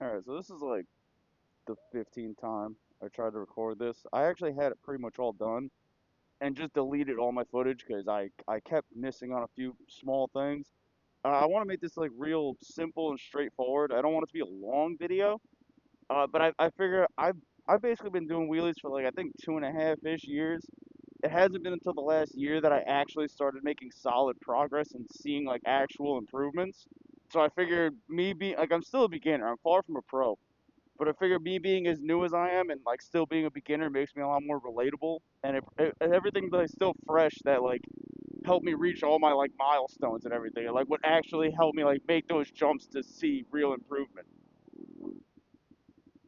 Alright, so this is like the 15th time I tried to record this. I actually had it pretty much all done and just deleted all my footage because I kept missing on a few small things. I want to make this like real simple and straightforward. I don't want it to be a long video, but I figure I've basically been doing wheelies for like I think 2.5-ish years. It hasn't been until the last year that I actually started making solid progress and seeing like actual improvements. So I figured me being like I'm still a beginner. I'm far from a pro. But I figure me being as new as I am and like still being a beginner makes me a lot more relatable, and everything that's still fresh that like helped me reach all my like milestones and everything. Like what actually helped me like make those jumps to see real improvement.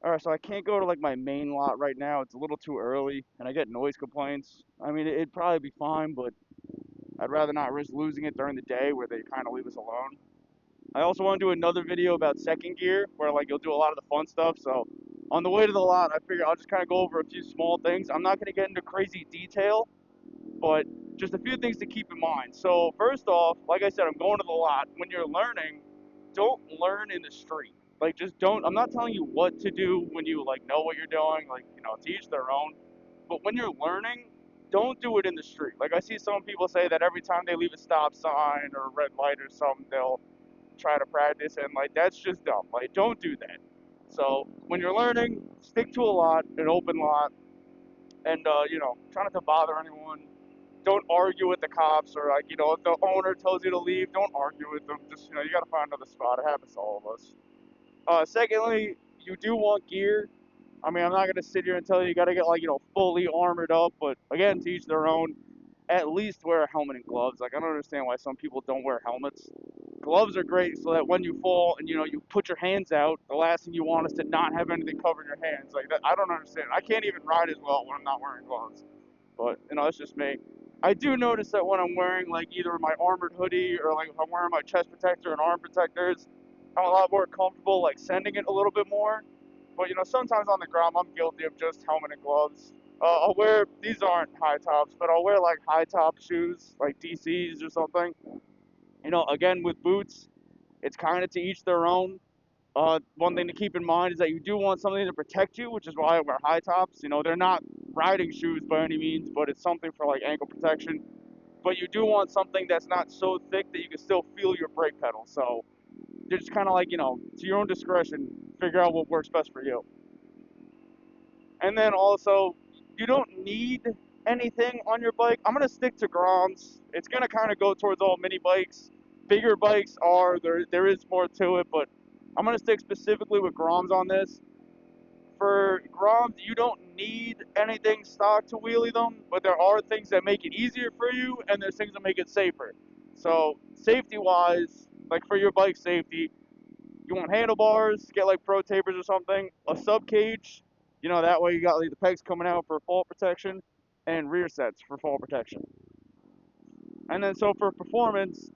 All right, so I can't go to like my main lot right now. It's a little too early, and I get noise complaints. I mean, it'd probably be fine, but I'd rather not risk losing it during the day where they kind of leave us alone. I also want to do another video about second gear where like you'll do a lot of the fun stuff. So on the way to the lot, I figure I'll just kind of go over a few small things. I'm not going to get into crazy detail, but just a few things to keep in mind. So first off, like I said, I'm going to the lot. When you're learning, don't learn in the street. Like just don't. I'm not telling you what to do when you like know what you're doing. Like to each their own. But when you're learning, don't do it in the street. Like I see some people say that every time they leave a stop sign or a red light or something, they'll try to practice, and like that's just dumb. Like don't do that. So when you're learning, stick to a lot, an open lot, and try not to bother anyone. Don't argue with the cops, or like if the owner tells you to leave, don't argue with them. Just you got to find another spot. It happens to all of us. Secondly, you do want gear. I mean, I'm not gonna sit here and tell you you got to get like fully armored up, but again, to each their own. At least wear a helmet and gloves. Like I don't understand why some people don't wear helmets. Gloves are great so that when you fall and you put your hands out, the last thing you want is to not have anything covering your hands. Like that, I don't understand. I can't even ride as well when I'm not wearing gloves. But it's just me. I do notice that when I'm wearing like either my armored hoodie or like if I'm wearing my chest protector and arm protectors, I'm a lot more comfortable like sending it a little bit more. But sometimes on the ground I'm guilty of just helmet and gloves. I'll wear these aren't high tops, but I'll wear like high top shoes, like DCs or something. Again with boots, it's kind of to each their own. One thing to keep in mind is that you do want something to protect you, which is why I wear high tops. They're not riding shoes by any means, but it's something for like ankle protection. But you do want something that's not so thick that you can still feel your brake pedal. So just kind of like, to your own discretion, figure out what works best for you. And then also, you don't need anything on your bike. I'm going to stick to Groms. It's going to kind of go towards all mini bikes. Bigger bikes there is more to it, but I'm going to stick specifically with Groms on this. For Groms, you don't need anything stock to wheelie them, but there are things that make it easier for you, and there's things that make it safer. So, safety-wise, like for your bike safety, you want handlebars, get like pro tapers or something, a sub cage, that way you got like the pegs coming out for fall protection, and rear sets for fall protection. And then so for performance,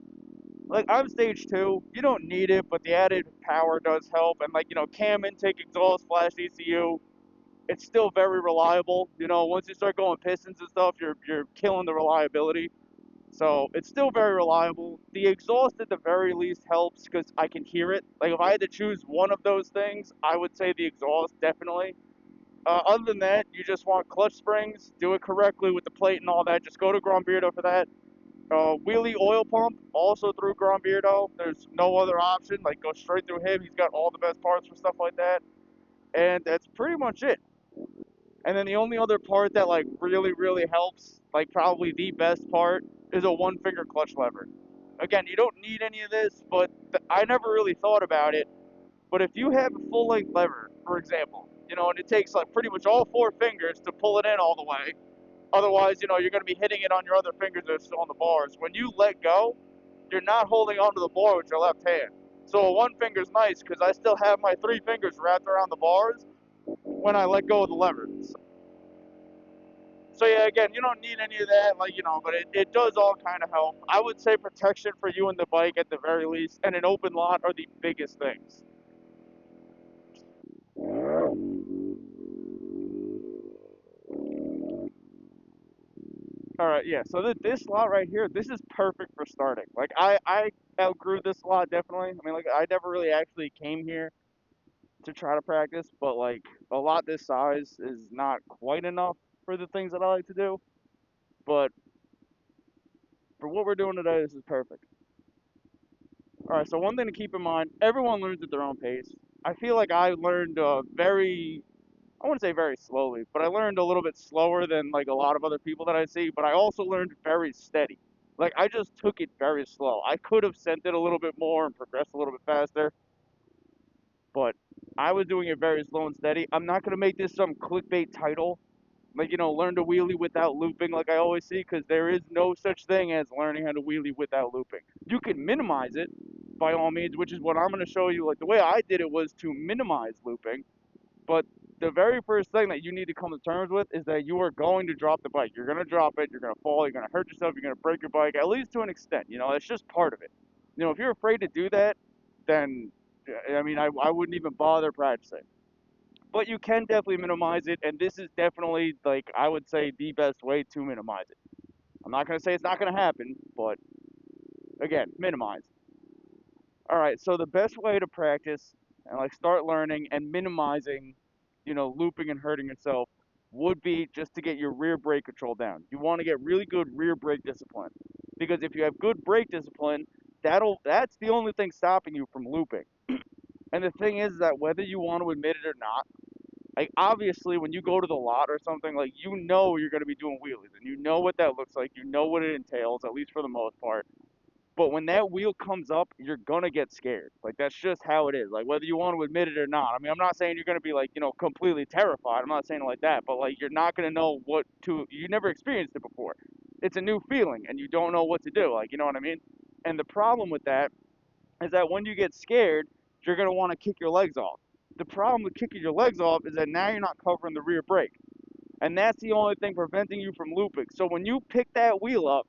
like I'm stage 2, you don't need it, but the added power does help. And like cam intake, exhaust, flash ECU, it's still very reliable. Once you start going pistons and stuff, you're killing the reliability. So it's still very reliable. The exhaust at the very least helps because I can hear it. Like if I had to choose one of those things, I would say the exhaust definitely. Other than that, you just want clutch springs. Do it correctly with the plate and all that. Just go to Grombeardo for that. Wheelie oil pump also through Grombeardo. There's no other option. Like go straight through him. He's got all the best parts for stuff like that. And that's pretty much it. And then the only other part that like really helps, like probably the best part, is a one finger clutch lever. Again, you don't need any of this, but I never really thought about it. But if you have a full length lever, for example, and it takes like pretty much all four fingers to pull it in all the way. Otherwise, you're going to be hitting it on your other fingers that are still on the bars. When you let go, you're not holding onto the bar with your left hand. So one finger's nice because I still have my three fingers wrapped around the bars when I let go of the lever. So yeah, again, you don't need any of that, like but it does all kind of help. I would say protection for you and the bike at the very least, and an open lot are the biggest things. All right, yeah. So this lot right here, this is perfect for starting. Like I outgrew this lot definitely. I mean, like I never really actually came here to try to practice, but like a lot this size is not quite enough for the things that I like to do. But for what we're doing today, this is perfect. All right, so one thing to keep in mind, everyone learns at their own pace. I feel like I learned I wouldn't say very slowly, but I learned a little bit slower than like a lot of other people that I see, but I also learned very steady. Like I just took it very slow. I could have sent it a little bit more and progressed a little bit faster, but I was doing it very slow and steady. I'm not going to make this some clickbait title, like, learn to wheelie without looping, like I always see, because there is no such thing as learning how to wheelie without looping. You can minimize it by all means, which is what I'm going to show you. Like the way I did it was to minimize looping, but the very first thing that you need to come to terms with is that you are going to drop the bike. You're going to drop it, you're going to fall, you're going to hurt yourself, you're going to break your bike, at least to an extent. It's just part of it. If you're afraid to do that, then, I mean, I wouldn't even bother practicing. But you can definitely minimize it, and this is definitely, like, I would say the best way to minimize it. I'm not going to say it's not going to happen, but again, minimize. All right, so the best way to practice and like start learning and minimizing, looping and hurting yourself would be just to get your rear brake control down. You want to get really good rear brake discipline because if you have good brake discipline, that's the only thing stopping you from looping. And the thing is that whether you want to admit it or not, like obviously when you go to the lot or something, like you're going to be doing wheelies and you know what that looks like, you know what it entails, at least for the most part. But when that wheel comes up, you're gonna get scared. Like that's just how it is. Like whether you want to admit it or not. I mean, I'm not saying you're gonna be like, completely terrified. I'm not saying it like that. But like you're not gonna know what to. You never experienced it before. It's a new feeling, and you don't know what to do. Like you know what I mean? And the problem with that is that when you get scared, you're gonna want to kick your legs off. The problem with kicking your legs off is that now you're not covering the rear brake, and that's the only thing preventing you from looping. So when you pick that wheel up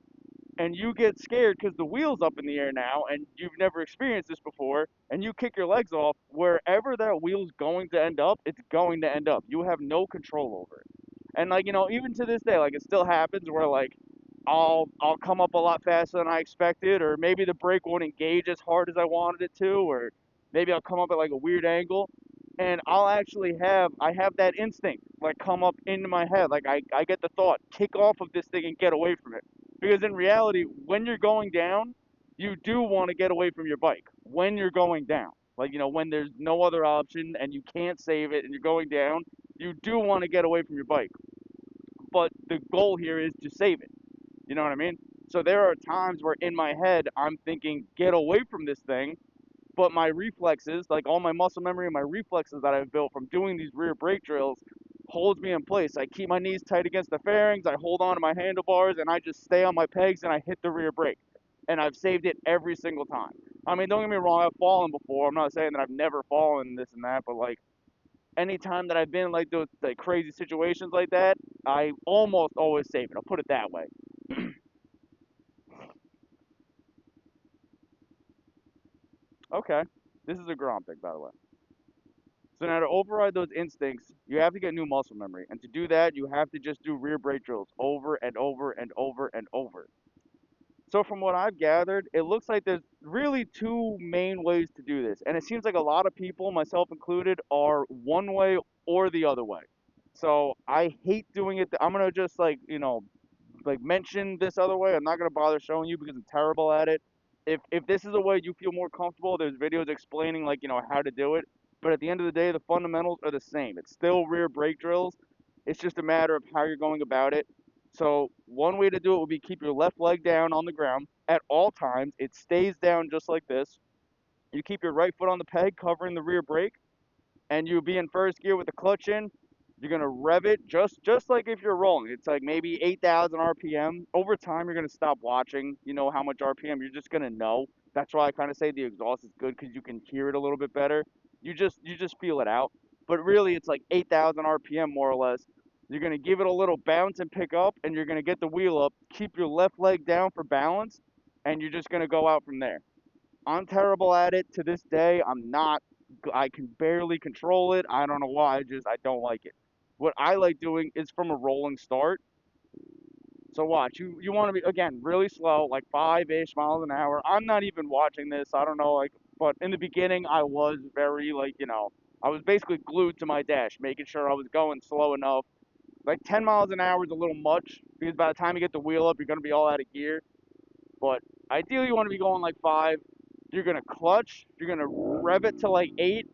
and you get scared because the wheel's up in the air now and you've never experienced this before and you kick your legs off, wherever that wheel's going to end up, it's going to end up. You have no control over it. And like, even to this day, like it still happens where like I'll come up a lot faster than I expected, or maybe the brake won't engage as hard as I wanted it to, or maybe I'll come up at like a weird angle. And I have that instinct like come up into my head. Like I get the thought, kick off of this thing and get away from it. Because in reality, when you're going down, you do want to get away from your bike when you're going down. Like, when there's no other option and you can't save it and you're going down, you do want to get away from your bike. But the goal here is to save it. You know what I mean? So there are times where in my head, I'm thinking, get away from this thing. But my reflexes, like all my muscle memory and my reflexes that I've built from doing these rear brake drills, holds me in place. I keep my knees tight against the fairings, I hold on to my handlebars, and I just stay on my pegs and I hit the rear brake. And I've saved it every single time. I mean, don't get me wrong, I've fallen before. I'm not saying that I've never fallen, this and that, but like anytime that I've been in like those like crazy situations like that, I almost always save it. I'll put it that way. Okay. This is a Grom thing, by the way. So now to override those instincts, you have to get new muscle memory. And to do that, you have to just do rear brake drills over and over and over and over. So from what I've gathered, it looks like there's really two main ways to do this. And it seems like a lot of people, myself included, are one way or the other way. So I hate doing it. I'm going to just like mention this other way. I'm not gonna bother showing you because I'm terrible at it. If this is a way you feel more comfortable, there's videos explaining like how to do it. But at the end of the day, the fundamentals are the same. It's still rear brake drills. It's just a matter of how you're going about it. So one way to do it would be keep your left leg down on the ground at all times. It stays down just like this. You keep your right foot on the peg, covering the rear brake, and you'll be in first gear with the clutch in. You're gonna rev it just like if you're rolling. It's like maybe 8,000 RPM. Over time, you're gonna stop watching. You know how much RPM. You're just gonna know. That's why I kind of say the exhaust is good because you can hear it a little bit better. You just feel it out. But really, it's like 8,000 RPM more or less. You're gonna give it a little bounce and pick up, and you're gonna get the wheel up. Keep your left leg down for balance, and you're just gonna go out from there. I'm terrible at it to this day. I'm not. I can barely control it. I don't know why. I don't like it. What I like doing is from a rolling start. So watch. You want to be again really slow, like 5-ish miles an hour. I'm not even watching this. I don't know, like, but in the beginning I was very like I was basically glued to my dash, making sure I was going slow enough. Like 10 miles an hour is a little much because by the time you get the wheel up, you're going to be all out of gear. But ideally, you want to be going like 5. You're going to clutch. You're going to rev it to like 8.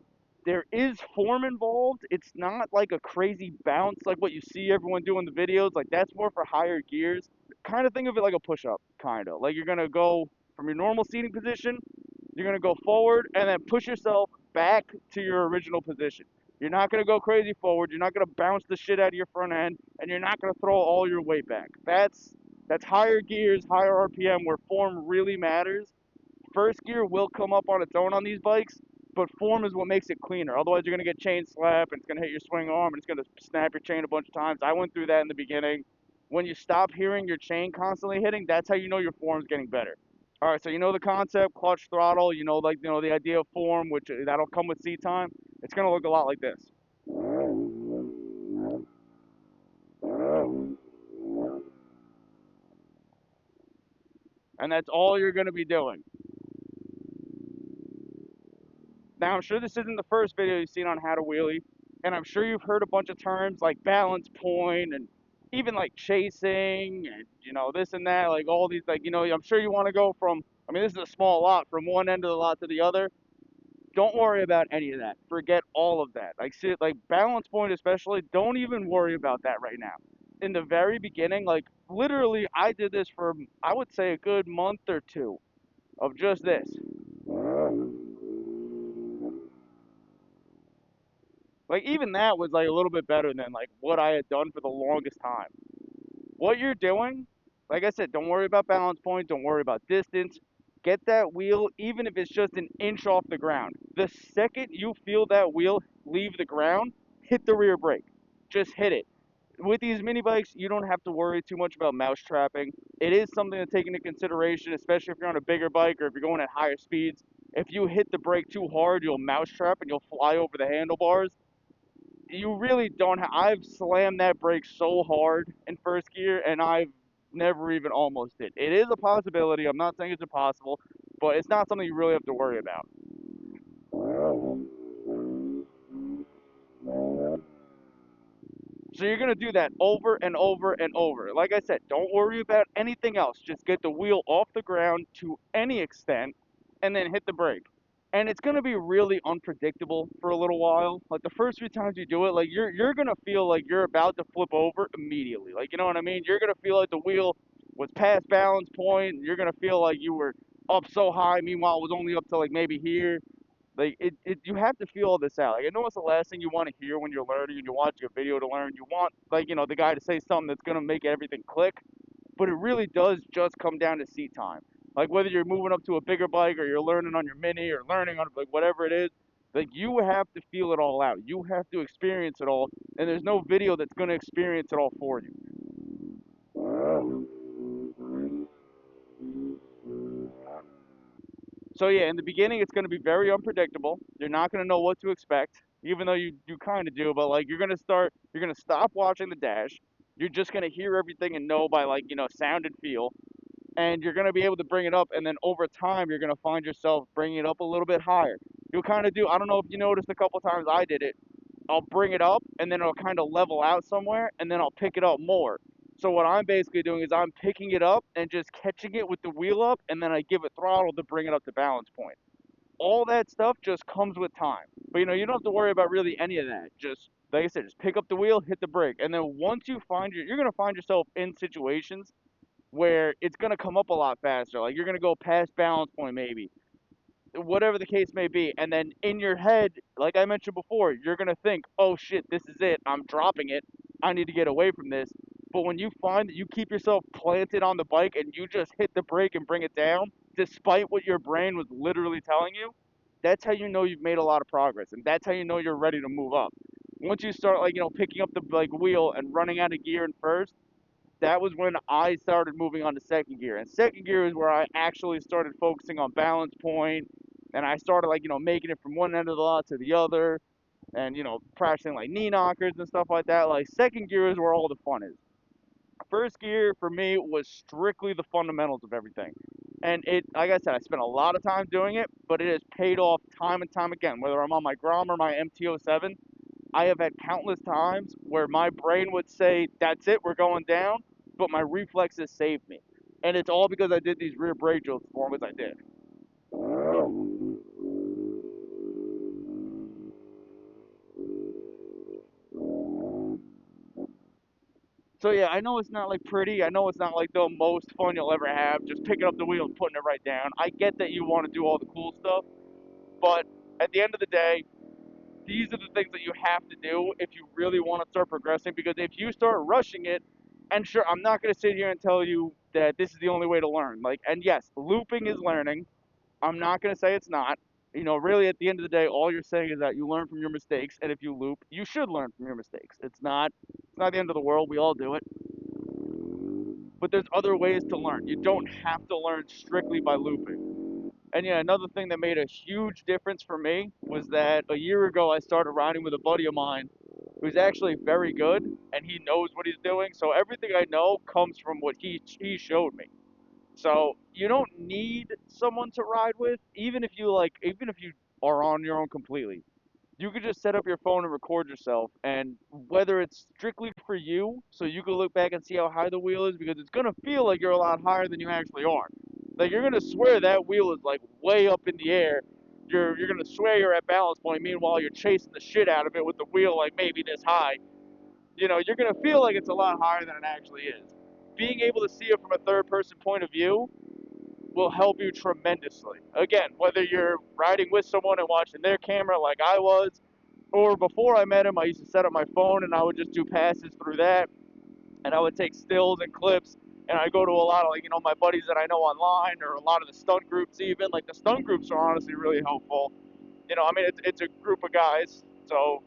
There is form involved. It's not like a crazy bounce like what you see everyone do in the videos. Like that's more for higher gears. Kind of think of it like a push-up, kind of. Like you're going to go from your normal seating position, you're going to go forward and then push yourself back to your original position. You're not going to go crazy forward. You're not going to bounce the shit out of your front end, and you're not going to throw all your weight back. That's higher gears, higher RPM, where form really matters. First gear will come up on its own on these bikes, but form is what makes it cleaner. Otherwise, you're going to get chain slap, and it's going to hit your swing arm, and it's going to snap your chain a bunch of times. I went through that in the beginning. When you stop hearing your chain constantly hitting, that's how you know your form's getting better. All right, so you know the concept, clutch throttle, the idea of form, which that'll come with seat time. It's going to look a lot like this. And that's all you're going to be doing. Now, I'm sure this isn't the first video you've seen on how to wheelie, and I'm sure you've heard a bunch of terms like balance point and even like chasing and, this and that, like all these, like, I'm sure you want to go from, this is a small lot, from one end of the lot to the other. Don't worry about any of that. Forget all of that. Like balance point especially, don't even worry about that right now. In the very beginning, like literally I did this for, I would say, a good month or 2 of just this. Like even that was like a little bit better than like what I had done for the longest time. What you're doing, like I said, don't worry about balance point, don't worry about distance. Get that wheel, even if it's just an inch off the ground. The second you feel that wheel leave the ground, hit the rear brake. Just hit it. With these mini bikes, you don't have to worry too much about mouse trapping. It is something to take into consideration, especially if you're on a bigger bike or if you're going at higher speeds. If you hit the brake too hard, you'll mouse trap and you'll fly over the handlebars. You really don't I've slammed that brake so hard in first gear, and I've never even almost did. It is a possibility. I'm not saying it's impossible, but it's not something you really have to worry about. So you're going to do that over and over and over. Like I said, don't worry about anything else. Just get the wheel off the ground to any extent and then hit the brake. And it's going to be really unpredictable for a little while. Like the first few times you do it, like you're going to feel like you're about to flip over immediately. Like, you know what I mean? You're going to feel like the wheel was past balance point. You're going to feel like you were up so high. Meanwhile, it was only up to like maybe here. Like you have to feel all this out. Like I know it's the last thing you want to hear when you're learning and you're watching a video to learn. You want, like, the guy to say something that's gonna make everything click. But it really does just come down to seat time. Like whether you're moving up to a bigger bike or you're learning on your mini or learning on like whatever it is, like you have to feel it all out. You have to experience it all, and there's no video that's gonna experience it all for you. So yeah, in the beginning, it's going to be very unpredictable. You're not going to know what to expect, even though you kind of do. But like you're going to stop watching the dash. You're just going to hear everything and know by like sound and feel, and you're going to be able to bring it up. And then over time, you're going to find yourself bringing it up a little bit higher. You'll kind of do. I don't know if you noticed a couple times I did it. I'll bring it up and then it'll kind of level out somewhere and then I'll pick it up more. So what I'm basically doing is I'm picking it up and just catching it with the wheel up, and then I give it throttle to bring it up to balance point. All that stuff just comes with time. But you don't have to worry about really any of that. Just like I said, just pick up the wheel, hit the brake. And then once you find you're going to find yourself in situations where it's going to come up a lot faster. Like you're going to go past balance point maybe, whatever the case may be. And then in your head, like I mentioned before, you're going to think, oh shit, this is it. I'm dropping it. I need to get away from this. But when you find that you keep yourself planted on the bike and you just hit the brake and bring it down, despite what your brain was literally telling you, that's how you know you've made a lot of progress. And that's how you know you're ready to move up. Once you start like, picking up the like wheel and running out of gear in first, that was when I started moving on to second gear. And second gear is where I actually started focusing on balance point, and I started like, making it from one end of the lot to the other, and, practicing like knee knockers and stuff like that. Like second gear is where all the fun is. First gear for me was strictly the fundamentals of everything. And it, like I said, I spent a lot of time doing it, but it has paid off time and time again. Whether I'm on my Grom or my MT-07, I have had countless times where my brain would say, "That's it, we're going down," but my reflexes saved me, and it's all because I did these rear brake drills as long as I did. So yeah, I know it's not like pretty. I know it's not like the most fun you'll ever have, just picking up the wheel and putting it right down. I get that you want to do all the cool stuff, but at the end of the day, these are the things that you have to do if you really want to start progressing. Because if you start rushing it, and sure, I'm not going to sit here and tell you that this is the only way to learn. Like, and yes, looping is learning. I'm not going to say it's not. You know, really, at the end of the day, all you're saying is that you learn from your mistakes, and if you loop, you should learn from your mistakes. It's not the end of the world. We all do it. But there's other ways to learn. You don't have to learn strictly by looping. And yeah, another thing that made a huge difference for me was that a year ago I started riding with a buddy of mine who's actually very good and he knows what he's doing. So everything I know comes from what he showed me. So you don't need someone to ride with, even if you are on your own completely. You could just set up your phone and record yourself, and whether it's strictly for you, so you can look back and see how high the wheel is, because it's gonna feel like you're a lot higher than you actually are. Like you're gonna swear that wheel is like way up in the air. You're gonna swear you're at balance point. Meanwhile, you're chasing the shit out of it with the wheel like maybe this high. You know, you're gonna feel like it's a lot higher than it actually is. Being able to see it from a third person point of view will help you tremendously. Again, whether you're riding with someone and watching their camera like I was, or before I met him, I used to set up my phone and I would just do passes through that, and I would take stills and clips, and I go to a lot of, like, my buddies that I know online, or a lot of the stunt groups even. Like the stunt groups are honestly really helpful. I mean, it's a group of guys, so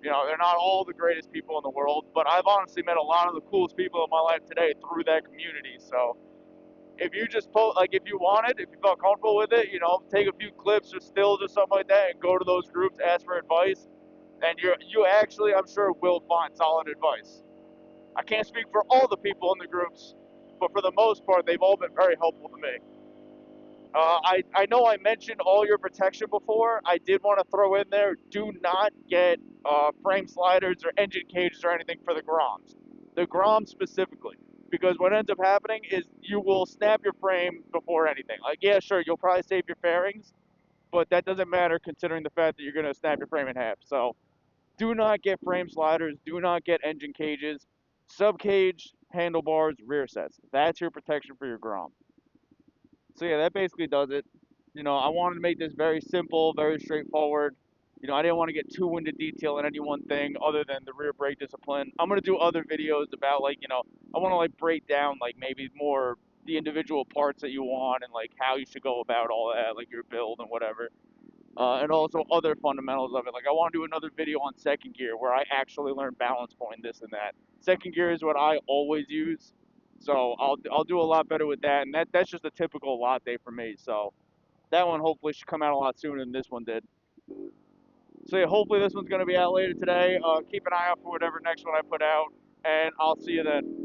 they're not all the greatest people in the world, but I've honestly met a lot of the coolest people in my life today through that community. So if you just post, like, if you wanted, if you felt comfortable with it, take a few clips or stills or something like that and go to those groups, ask for advice, and you actually, I'm sure, will find solid advice. I can't speak for all the people in the groups, but for the most part, they've all been very helpful to me. I know I mentioned all your protection before. I did want to throw in there, do not get frame sliders or engine cages or anything for the Groms. The Groms specifically. Because what ends up happening is you will snap your frame before anything. Like, yeah, sure, you'll probably save your fairings, but that doesn't matter considering the fact that you're going to snap your frame in half. So do not get frame sliders. Do not get engine cages. Sub cage, handlebars, rear sets. That's your protection for your Grom. So yeah, that basically does it. I wanted to make this very simple, very straightforward. I didn't want to get too into detail in any one thing other than the rear brake discipline. I'm gonna do other videos about, like, I want to, like, break down, like, maybe more the individual parts that you want and like how you should go about all that, like your build and whatever. And also other fundamentals of it. Like I want to do another video on second gear where I actually learn balance point, this and that. Second gear is what I always use, so I'll do a lot better with that. And that's just a typical lot day for me. So that one hopefully should come out a lot sooner than this one did. So yeah, hopefully this one's gonna be out later today. Keep an eye out for whatever next one I put out, and I'll see you then.